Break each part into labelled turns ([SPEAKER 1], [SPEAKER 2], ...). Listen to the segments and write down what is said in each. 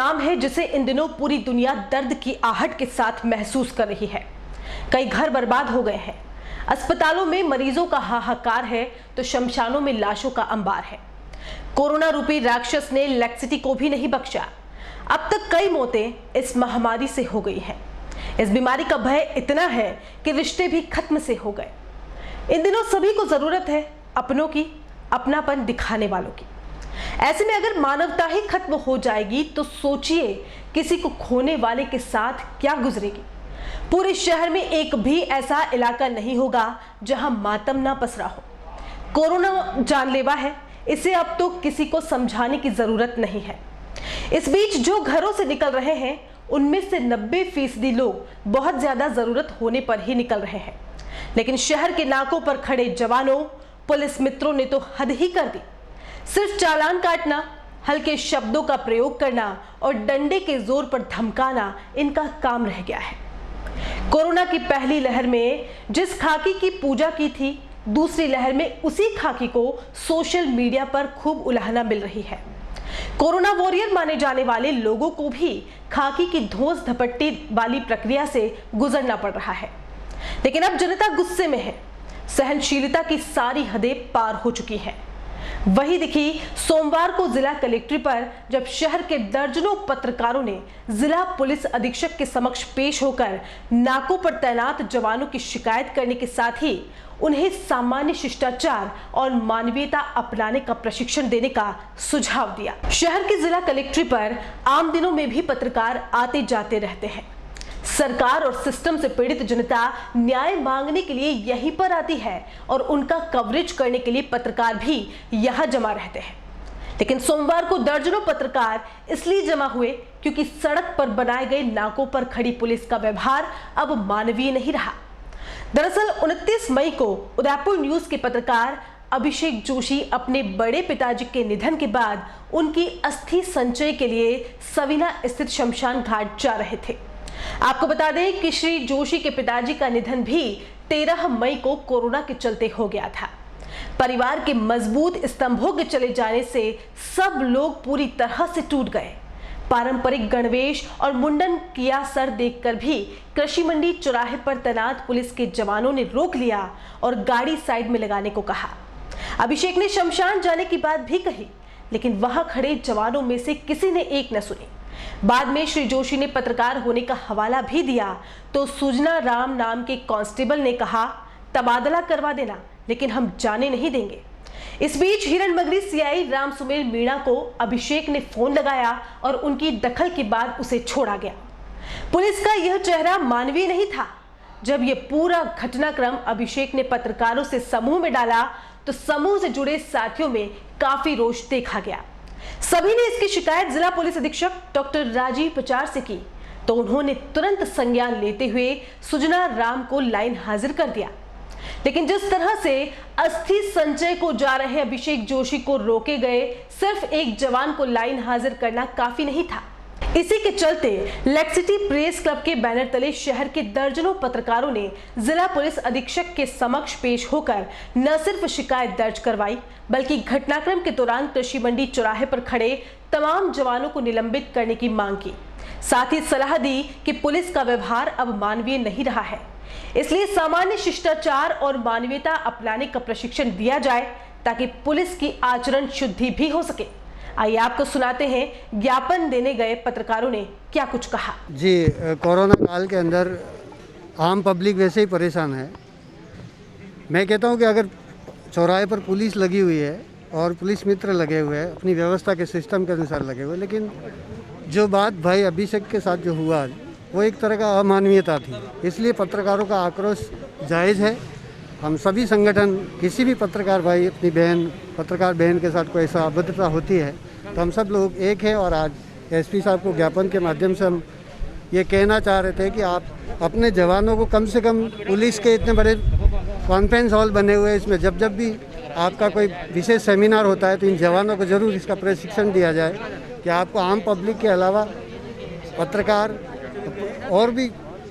[SPEAKER 1] नाम है जिसे इन दिनों पूरी दुनिया दर्द की आहट के साथ महसूस कर रही है। कई घर बर्बाद हो गए हैं, अस्पतालों में मरीजों का हाहाकार है तो शमशानों में लाशों का अंबार है। कोरोना रूपी राक्षस ने लैक्सिटी को भी नहीं बख्शा। अब तक कई मौतें इस महामारी से हो गई हैं। इस बीमारी का भय इतना है कि रिश्ते भी खत्म से हो गए। इन दिनों सभी को जरूरत है अपनों की, अपनापन दिखाने वालों की। ऐसे में अगर मानवता ही खत्म हो जाएगी तो सोचिए किसी को खोने वाले के साथ क्या गुजरेगी। पूरे शहर में एक भी ऐसा इलाका नहीं होगा जहां मातम ना पसरा हो। कोरोना जानलेवा है, इसे अब तो किसी को समझाने की जरूरत नहीं है। इस बीच जो घरों से निकल रहे हैं उनमें से 90% लोग बहुत ज्यादा जरूरत होने पर ही निकल रहे हैं। लेकिन शहर के नाकों पर खड़े जवानों, पुलिस मित्रों ने तो हद ही कर दी। सिर्फ चालान काटना, हल्के शब्दों का प्रयोग करना और डंडे के जोर पर धमकाना इनका काम रह गया है। कोरोना की पहली लहर में जिस खाकी की पूजा की थी, दूसरी लहर में उसी खाकी को सोशल मीडिया पर खूब उलाहना मिल रही है। कोरोना वॉरियर माने जाने वाले लोगों को भी खाकी की धौंस धपट्टी वाली प्रक्रिया से गुजरना पड़ रहा है। लेकिन अब जनता गुस्से में है, सहनशीलता की सारी हदें पार हो चुकी हैं। वही दिखी सोमवार को जिला कलेक्ट्रेट पर जब शहर के दर्जनों पत्रकारों ने जिला पुलिस अधीक्षक के समक्ष पेश होकर नाकों पर तैनात जवानों की शिकायत करने के साथ ही उन्हें सामान्य शिष्टाचार और मानवीयता अपनाने का प्रशिक्षण देने का सुझाव दिया। शहर के जिला कलेक्ट्रेट पर आम दिनों में भी पत्रकार आते जाते रहते हैं। सरकार और सिस्टम से पीड़ित जनता न्याय मांगने के लिए यहीं पर आती है और उनका कवरेज करने के लिए पत्रकार भी यहां जमा रहते हैं। लेकिन सोमवार को दर्जनों पत्रकार इसलिए जमा हुए क्योंकि सड़क पर बनाए गए नाकों पर खड़ी पुलिस का व्यवहार अब मानवीय नहीं रहा। दरअसल 29 मई को उदयपुर न्यूज के पत्रकार अभिषेक जोशी अपने बड़े पिताजी के निधन के बाद उनकी अस्थि संचय के लिए सविना स्थित शमशान घाट जा रहे थे। आपको बता दें कि श्री जोशी के पिताजी का निधन भी 13 मई को कोरोना के चलते हो गया था। परिवार के मजबूत स्तंभों के चले जाने से सब लोग पूरी तरह से टूट गए। पारंपरिक गणवेश और मुंडन किया सर देखकर भी कृषि मंडी चौराहे पर तैनात पुलिस के जवानों ने रोक लिया और गाड़ी साइड में लगाने को कहा। अभिषेक ने शमशान जाने की बात भी कही, लेकिन वहां खड़े जवानों में से किसी ने एक न सुनी। बाद में श्री जोशी ने पत्रकार होने का हवाला भी दिया तो सुजना राम नाम के कांस्टेबल ने कहा, तबादला करवा देना, लेकिन हम जाने नहीं देंगे। इस बीच हिरणमगरी सीआई राम सुमेर मीणा को अभिषेक ने फोन लगाया और उनकी दखल के बाद उसे छोड़ा गया। पुलिस का यह चेहरा मानवीय नहीं था। जब यह पूरा घटनाक्रम अभिषेक ने पत्रकारों से समूह में डाला तो समूह से जुड़े साथियों में काफी रोष देखा गया। सभी ने इसकी शिकायत जिला पुलिस अधीक्षक डॉक्टर राजीव पचार से की तो उन्होंने तुरंत संज्ञान लेते हुए सुजना राम को लाइन हाजिर कर दिया। लेकिन जिस तरह से अस्थि संचय को जा रहे अभिषेक जोशी को रोके गए, सिर्फ एक जवान को लाइन हाजिर करना काफी नहीं था। इसी के चलते लैक्सिटी प्रेस क्लब के बैनर तले शहर के दर्जनों पत्रकारों ने जिला पुलिस अधीक्षक के समक्ष पेश होकर न सिर्फ शिकायत दर्ज करवाई बल्कि घटनाक्रम के दौरान कृषि मंडी चौराहे पर खड़े तमाम जवानों को निलंबित करने की मांग की। साथ ही सलाह दी कि पुलिस का व्यवहार अब मानवीय नहीं रहा है, इसलिए सामान्य शिष्टाचार और मानवीयता अपनाने का प्रशिक्षण दिया जाए ताकि पुलिस की आचरण शुद्धि भी हो सके। आइए आपको सुनाते हैं ज्ञापन देने गए पत्रकारों ने क्या कुछ कहा।
[SPEAKER 2] जी, कोरोना काल के अंदर आम पब्लिक वैसे ही परेशान है। मैं कहता हूं कि अगर चौराहे पर पुलिस लगी हुई है और पुलिस मित्र लगे हुए हैं, अपनी व्यवस्था के सिस्टम के अनुसार लगे हुए, लेकिन जो बात भाई अभिषेक के साथ जो हुआ वो एक तरह का अमानवीयता थी। इसलिए पत्रकारों का आक्रोश जायज़ है। हम सभी संगठन, किसी भी पत्रकार भाई अपनी पत्रकार बहन के साथ कोई ऐसा अभद्रता होती है तो हम सब लोग एक हैं। और आज एसपी साहब को ज्ञापन के माध्यम से हम ये कहना चाह रहे थे कि आप अपने जवानों को कम से कम, पुलिस के इतने बड़े कॉन्फ्रेंस हॉल बने हुए हैं, इसमें जब भी आपका कोई विशेष सेमिनार होता है तो इन जवानों को ज़रूर इसका प्रशिक्षण दिया जाए कि आपको आम पब्लिक के अलावा पत्रकार और भी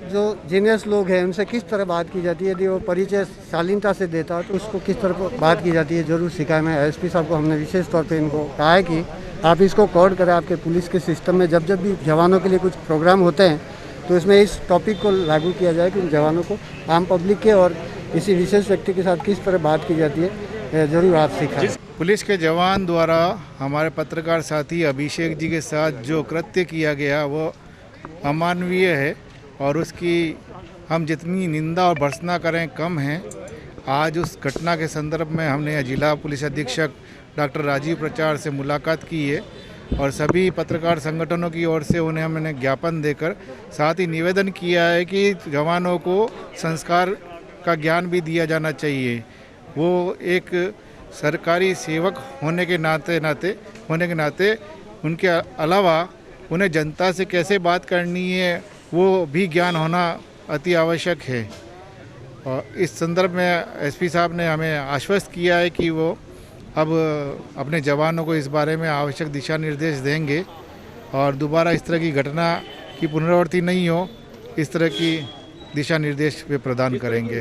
[SPEAKER 2] जो जीनियस लोग हैं उनसे किस तरह बात की जाती है, यदि वो परिचय शालीनता से देता है तो उसको किस तरह बात की जाती है, जरूर सिखाएं। मैं एसपी साहब को हमने विशेष तौर पे इनको कहा है कि आप इसको कोड करें आपके पुलिस के सिस्टम में। जब जब भी जवानों के लिए कुछ प्रोग्राम होते हैं तो इसमें इस टॉपिक को लागू किया जाए कि जवानों को आम पब्लिक के और किसी विशेष व्यक्ति के साथ किस तरह बात की जाती है ज़रूर आप सिखाएं।
[SPEAKER 3] पुलिस के जवान द्वारा हमारे पत्रकार साथी अभिषेक जी के साथ जो कृत्य किया गया वो अमानवीय है और उसकी हम जितनी निंदा और भर्त्सना करें कम है। आज उस घटना के संदर्भ में हमने जिला पुलिस अधीक्षक डॉक्टर राजीव प्रचार से मुलाकात की है और सभी पत्रकार संगठनों की ओर से उन्हें हमने ज्ञापन देकर साथ ही निवेदन किया है कि जवानों को संस्कार का ज्ञान भी दिया जाना चाहिए। वो एक सरकारी सेवक होने के नाते उनके अलावा उन्हें जनता से कैसे बात करनी है वो भी ज्ञान होना अति आवश्यक है। और इस संदर्भ में एसपी साहब ने हमें आश्वस्त किया है कि वो अब अपने जवानों को इस बारे में आवश्यक दिशा निर्देश देंगे और दोबारा इस तरह की घटना की पुनरावृत्ति नहीं हो, इस तरह की दिशा निर्देश वे प्रदान करेंगे।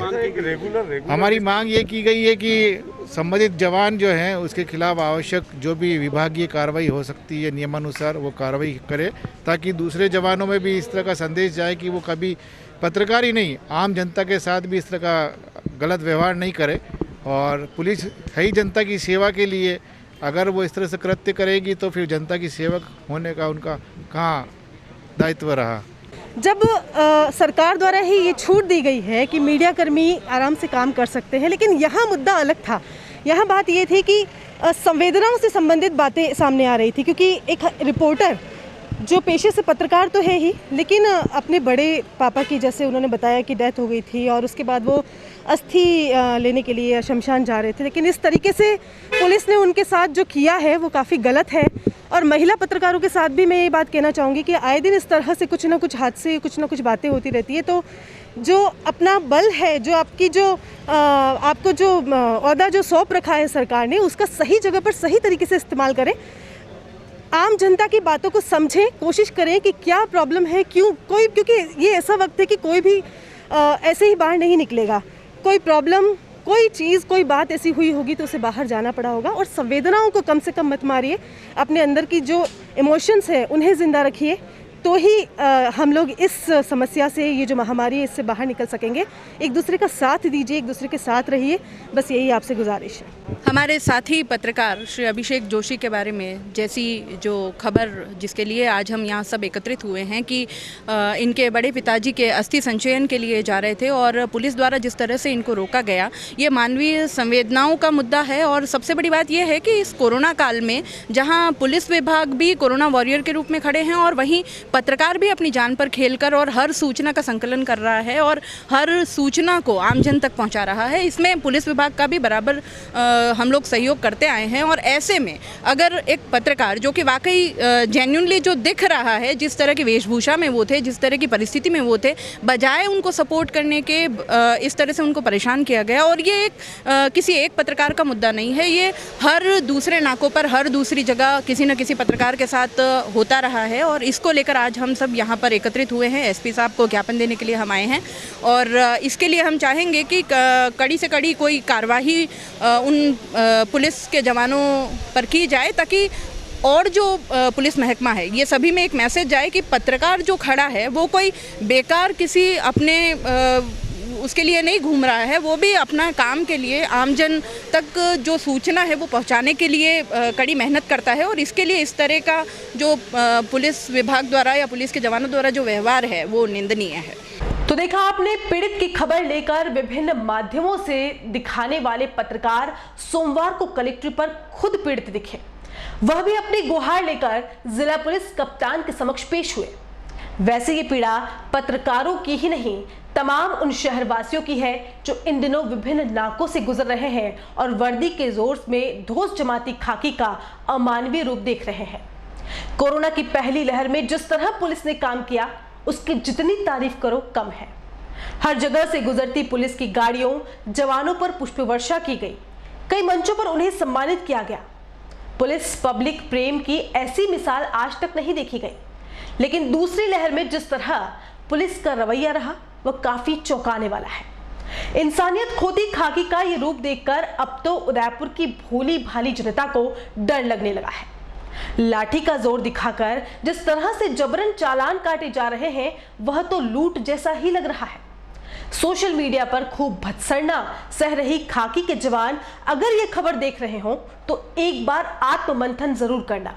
[SPEAKER 3] हमारी मांग ये की गई है कि संबंधित जवान जो हैं उसके खिलाफ आवश्यक जो भी विभागीय कार्रवाई हो सकती है नियमानुसार वो कार्रवाई करे, ताकि दूसरे जवानों में भी इस तरह का संदेश जाए कि वो कभी पत्रकार ही नहीं आम जनता के साथ भी इस तरह का गलत व्यवहार नहीं करे। और पुलिस है ही जनता की सेवा के लिए, अगर वो इस तरह से कृत्य करेगी तो फिर जनता की सेवक होने का उनका कहाँ दायित्व रहा।
[SPEAKER 1] जब सरकार द्वारा ही ये छूट दी गई है कि मीडिया कर्मी आराम से काम कर सकते हैं, लेकिन यहाँ मुद्दा अलग था। यहाँ बात ये थी कि संवेदनाओं से संबंधित बातें सामने आ रही थी, क्योंकि एक रिपोर्टर जो पेशे से पत्रकार तो है ही, लेकिन अपने बड़े पापा की, जैसे उन्होंने बताया कि डेथ हो गई थी और उसके बाद वो अस्थि लेने के लिए शमशान जा रहे थे, लेकिन इस तरीके से पुलिस ने उनके साथ जो किया है वो काफ़ी गलत है। और महिला पत्रकारों के साथ भी मैं ये बात कहना चाहूँगी कि आए दिन इस तरह से कुछ ना कुछ हादसे, कुछ ना कुछ बातें होती रहती है। तो जो अपना बल है, जो आपकी जो आपको जो ओहदा जो सौंप रखा है सरकार ने, उसका सही जगह पर सही तरीके से इस्तेमाल करें। आम जनता की बातों को समझें, कोशिश करें कि क्या प्रॉब्लम है, क्योंकि ये ऐसा वक्त है कि कोई भी ऐसे ही बाहर नहीं निकलेगा। कोई प्रॉब्लम, कोई चीज़, कोई बात ऐसी हुई होगी तो उसे बाहर जाना पड़ा होगा। और संवेदनाओं को कम से कम मत मारिए, अपने अंदर की जो इमोशंस है उन्हें ज़िंदा रखिए, तो ही हम लोग इस समस्या से, ये जो महामारी है, इससे बाहर निकल सकेंगे। एक दूसरे का साथ दीजिए, एक दूसरे के साथ रहिए, बस यही आपसे गुजारिश है।
[SPEAKER 4] हमारे साथी पत्रकार श्री अभिषेक जोशी के बारे में जैसी जो खबर जिसके लिए आज हम यहाँ सब एकत्रित हुए हैं कि इनके बड़े पिताजी के अस्थि संचयन के लिए जा रहे थे और पुलिस द्वारा जिस तरह से इनको रोका गया, ये मानवीय संवेदनाओं का मुद्दा है। और सबसे बड़ी बात यह है कि इस कोरोना काल में जहाँ पुलिस विभाग भी कोरोना वॉरियर के रूप में खड़े हैं और वहीं पत्रकार भी अपनी जान पर खेलकर और हर सूचना का संकलन कर रहा है और हर सूचना को आमजन तक पहुंचा रहा है, इसमें पुलिस विभाग का भी बराबर हम लोग सहयोग करते आए हैं। और ऐसे में अगर एक पत्रकार जो कि वाकई जेन्युइनली जो दिख रहा है, जिस तरह की वेशभूषा में वो थे, जिस तरह की परिस्थिति में वो थे, बजाय उनको सपोर्ट करने के इस तरह से उनको परेशान किया गया। और ये एक किसी एक पत्रकार का मुद्दा नहीं है, ये हर दूसरे नाकों पर, हर दूसरी जगह किसी न किसी पत्रकार के साथ होता रहा है। और इसको लेकर आज हम सब यहाँ पर एकत्रित हुए हैं। एसपी साहब को ज्ञापन देने के लिए हम आए हैं और इसके लिए हम चाहेंगे कि कड़ी से कड़ी कोई कार्रवाई उन पुलिस के जवानों पर की जाए, ताकि और जो पुलिस महकमा है, ये सभी में एक मैसेज जाए कि पत्रकार जो खड़ा है वो कोई बेकार किसी अपने उसके लिए नहीं घूम रहा है, वो भी अपना काम के लिए आमजन तक जो सूचना है वो पहुंचाने के लिए कड़ी मेहनत करता है। और इसके लिए इस तरह का जो पुलिस विभाग द्वारा या पुलिस के जवानों द्वारा जो व्यवहार है वो निंदनीय है।
[SPEAKER 1] तो देखा आपने, पीड़ित की खबर लेकर विभिन्न माध्यमों से दिखाने वाले पत्रकार सोमवार को कलेक्ट्रेट पर खुद पीड़ित दिखे, वह भी अपनी गुहार लेकर जिला पुलिस कप्तान के समक्ष पेश हुए। वैसे ये पीड़ा पत्रकारों की ही नहीं, तमाम उन शहरवासियों की है जो इन दिनों विभिन्न नाकों से गुजर रहे हैं और वर्दी के जोर में धोस जमाती खाकी का अमानवीय रूप देख रहे हैं। कोरोना की पहली लहर में जिस तरह पुलिस ने काम किया, उसकी जितनी तारीफ करो कम है। हर जगह से गुजरती पुलिस की गाड़ियों, जवानों पर पुष्प वर्षा की गई, कई मंचों पर उन्हें सम्मानित किया गया। पुलिस पब्लिक प्रेम की ऐसी मिसाल आज तक नहीं देखी गई, लेकिन दूसरी लहर में जिस तरह पुलिस का रवैया रहा वह काफी चौंकाने वाला है। इंसानियत खोती खाकी का ये रूप देखकर अब तो उदयपुर की भोली भाली जनता को डर लगने लगा है। लाठी का जोर दिखाकर जिस तरह से जबरन चालान काटे जा रहे हैं वह तो लूट जैसा ही लग रहा है। सोशल मीडिया पर खूब भत्सरना सह रही खाकी के जवान अगर ये खबर देख रहे हो तो एक बार आत्ममंथन जरूर करना।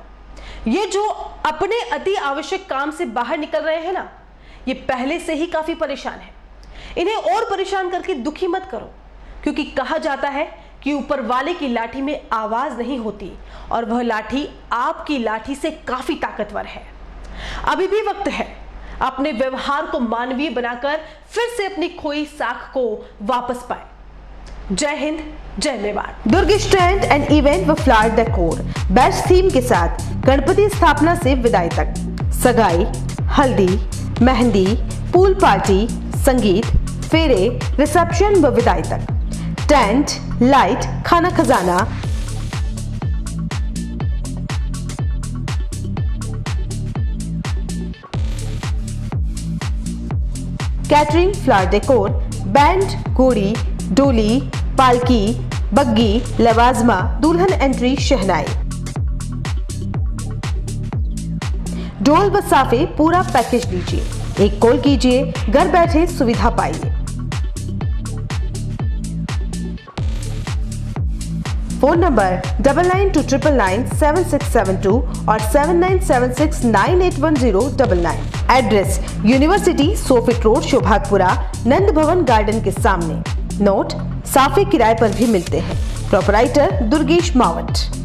[SPEAKER 1] ये जो अपने अति आवश्यक काम से बाहर निकल रहे हैं ना, ये पहले से ही काफी परेशान है। इन्हें और परेशान करके दुखी मत करो, क्योंकि कहा जाता है कि ऊपर वाले की लाठी में आवाज नहीं होती और वह लाठी आपकी लाठी से काफी ताकतवर है। अभी भी वक्त है अपने व्यवहार को मानवीय बनाकर फिर से अपनी खोई साख को वापस पाए। जय हिंद, जय मेवाड़। दुर्ग स्टैंड एंड इवेंट व फ्लावर डेकोर बेस्ट थीम के साथ गणपति स्थापना से विदाई तक, सगाई, हल्दी, मेहंदी, पूल पार्टी, संगीत, फेरे, रिसेप्शन व विदाई तक, टेंट, लाइट, खाना खजाना, कैटरिंग, फ्लावर डेकोर, बैंड, घोड़ी, डोली, पालकी, बग्गी, लवाजमा, दुल्हन एंट्री, शहनाई, ढोल व साफे पूरा पैकेज लीजिए। एक कॉल कीजिए, घर बैठे सुविधा पाइए। फोन नंबर 9929997672 और 7976981099। एड्रेस यूनिवर्सिटी, सोफिट रोड, शोभागपुरा, नंद भवन गार्डन के सामने। नोट, साफे किराए पर भी मिलते हैं। प्रोपराइटर दुर्गेश मावट।